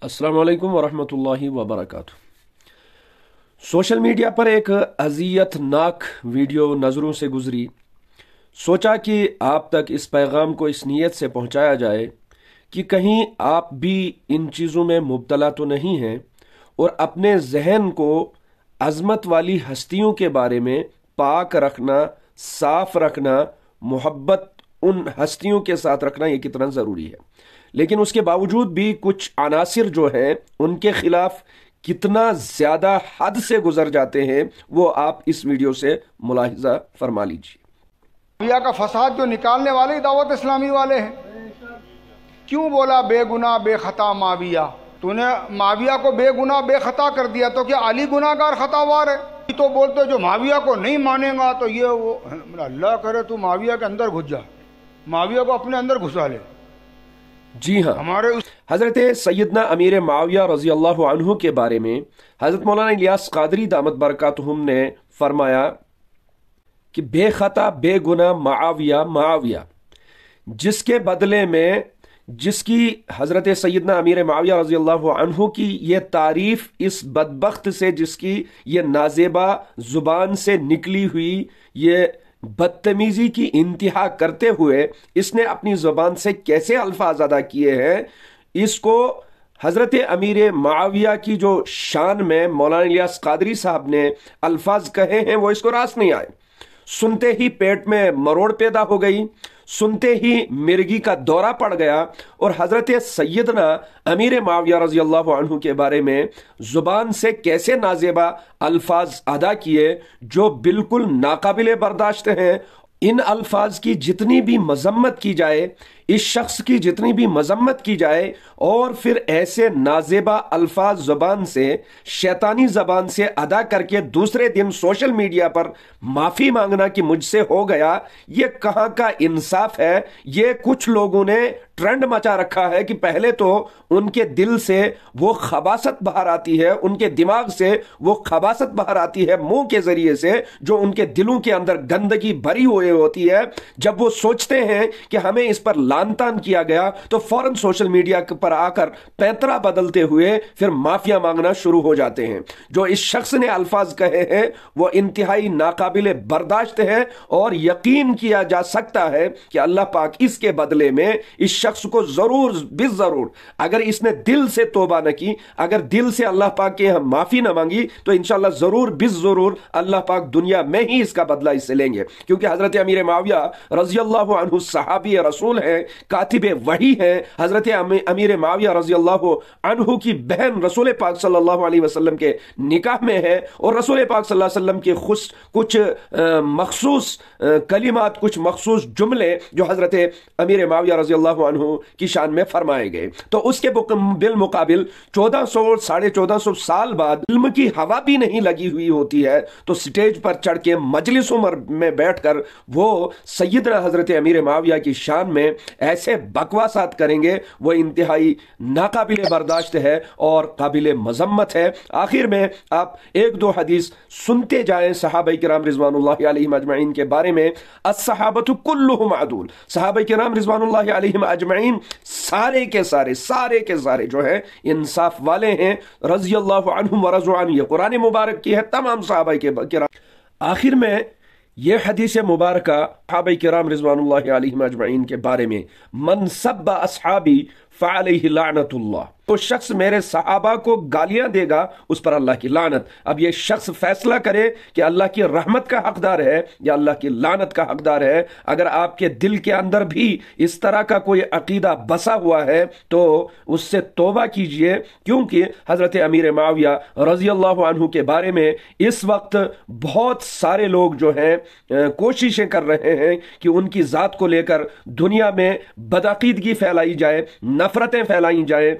अस्सलाम वालेकुम वरहमतुल्लाहि वबरकातुह। सोशल मीडिया पर एक अज़ियतनाक वीडियो नज़रों से गुजरी। सोचा कि आप तक इस पैगाम को इस नीयत से पहुंचाया जाए कि कहीं आप भी इन चीज़ों में मुब्तला तो नहीं हैं और अपने जहन को अज़मत वाली हस्तियों के बारे में पाक रखना, साफ रखना, मोहब्बत उन हस्तियों के साथ रखना ये कितना ज़रूरी है। लेकिन उसके बावजूद भी कुछ अनासिर जो हैं उनके खिलाफ कितना ज़्यादा हद से गुजर जाते हैं, वो आप इस वीडियो से मुलाहिजा फरमा लीजिए। माविया का फसाद जो निकालने वाले ही दावत इस्लामी वाले हैं। क्यों बोला बेगुनाह बेखता माविया? तूने माविया को बेगुनाह बेखता कर दिया तो क्या अली गुनाहगार खतावार है? तो बोलते जो माविया को नहीं मानेगा तो ये वो। अल्लाह करे तू माविया के अंदर घुस जा, माविया को अपने अंदर घुसा ले। जी हाँ, हमारे हज़रत सैयदना अमीर माविया रज़ी अल्लाह अन्हु के बारे में हज़रत मौलाना इलियास क़ादरी दामत बरकातुहुम ने फरमाया कि बेखता बेगुनाह माविया माविया, जिसके बदले में जिसकी हज़रत सैयदना अमीर माविया रज़ी अल्लाह अन्हु की ये तारीफ़ इस बदबख्त से, जिसकी ये नाज़ेबा ज़ुबान से निकली हुई ये बदतमीजी की इंतहा करते हुए इसने अपनी ज़ुबान से कैसे अल्फाज अदा किए हैं, इसको हज़रत अमीर माविया की जो शान में मौलाना इलियास क़ादरी साहब ने अल्फाज कहे हैं वो इसको रास नहीं आए। सुनते ही पेट में मरोड़ पैदा हो गई, सुनते ही मिर्गी का दौरा पड़ गया और हज़रत सैयदना अमीर माविया रज़ी अल्लाह अन्हु के बारे में ज़ुबान से कैसे नाज़ेबा अल्फाज अदा किए जो बिल्कुल नाकाबिले बर्दाश्त हैं। इन अल्फाज की जितनी भी मजम्मत की जाए, इस शख्स की जितनी भी मजम्मत की जाए और फिर ऐसे नाजेबा अल्फाज ज़बान से, शैतानी ज़बान से अदा करके दूसरे दिन सोशल मीडिया पर माफ़ी मांगना कि मुझसे हो गया, ये कहाँ का इंसाफ है। ये कुछ लोगों ने ट्रेंड मचा रखा है कि पहले तो उनके दिल से वो खबासत बाहर आती है, उनके दिमाग से वो खबासत बाहर आती है मुंह के जरिए से, जो उनके दिलों के अंदर गंदगी भरी हुई होती है। जब वो सोचते हैं कि हमें इस पर लानतान किया गया तो फौरन सोशल मीडिया पर आकर पैंतरा बदलते हुए फिर माफिया मांगना शुरू हो जाते हैं। जो इस शख्स ने अल्फाज कहे हैं वो इंतहाई नाकाबिले बर्दाश्त है और यकीन किया जा सकता है कि अल्लाह पाक इसके बदले में इस शख्स को जरूर बिजरूर, अगर इसने दिल से तौबा न की, अगर दिल से अल्लाह पाक के हम माफी न मांगी तो इंशाअल्लाह जरूर बिजरूर अल्लाह पाक दुनिया में ही इसका बदला इससे लेंगे। क्योंकि हजरत अमीर माविया रजी अल्लाह अन्हु सहाबी रसूल हैं, कातिब वही हैं। हजरत अमीर माविया रजी अल्लाह अन्हु की बहन रसूल पाक सल्लल्लाहु अलैहि वसल्लम के निकाह में है और रसूल पाक सल्लल्लाहु अलैहि वसल्लम के कुछ मखसूस कलिमात, कुछ मखसूस जुमले जो हजरत अमीर माविया रजी अल्लाह अन्हु की शान में फरमाए गए। तो उसके बिल मुकाबिल 1400 साढ़े 1400 साल बाद इल्म की हवा भी नहीं लगी हुई होती है तो स्टेज पर चढ़ के मजलिस उमर में बैठकर वो सैयदना हजरत अमीर माविया की शान में ऐसे बकवासात करेंगे, वो इंतहाई नाकाबिले बर्दाश्त है और काबिले मजम्मत है। आखिर में आप एक दो हदीस सुनते जाएं सहाबा किराम रिजवानुल्लाहि अलैहिम अजमईन के बारे में। अस्सहाबतु कुल्लुहुम अदूल, सहाबा किराम रिजवानुल्लाहि अलैहिम अजमईन सारे के सारे जो है इंसाफ वाले हैं। रज़ी अल्लाहु अन्हुम व रज़ू अन्हु, ये कुरान मुबारक की है तमाम सहाबा के किराम। आखिर में ये हदीस मुबारका सहाबा किराम रिजवानुल्लाहि अलैहिम अजमईन के बारे में, मन सब्बा अस्हाबी फ़अलैहि लानतुल्लाह, तो शख्स मेरे सहाबा को गालियां देगा उस पर अल्लाह की लानत। अब ये शख्स फैसला करे कि अल्लाह की रहमत का हकदार है या अल्लाह की लानत का हकदार है। अगर आपके दिल के अंदर भी इस तरह का कोई अकीदा बसा हुआ है तो उससे तौबा कीजिए, क्योंकि हजरत अमीर माविया रजी अल्लाह अन्हु के बारे में इस वक्त बहुत सारे लोग जो हैं कोशिशें कर रहे हैं कि उनकी जात को लेकर दुनिया में बदअकीदगी फैलाई जाए, नफरतें फैलाई जाए।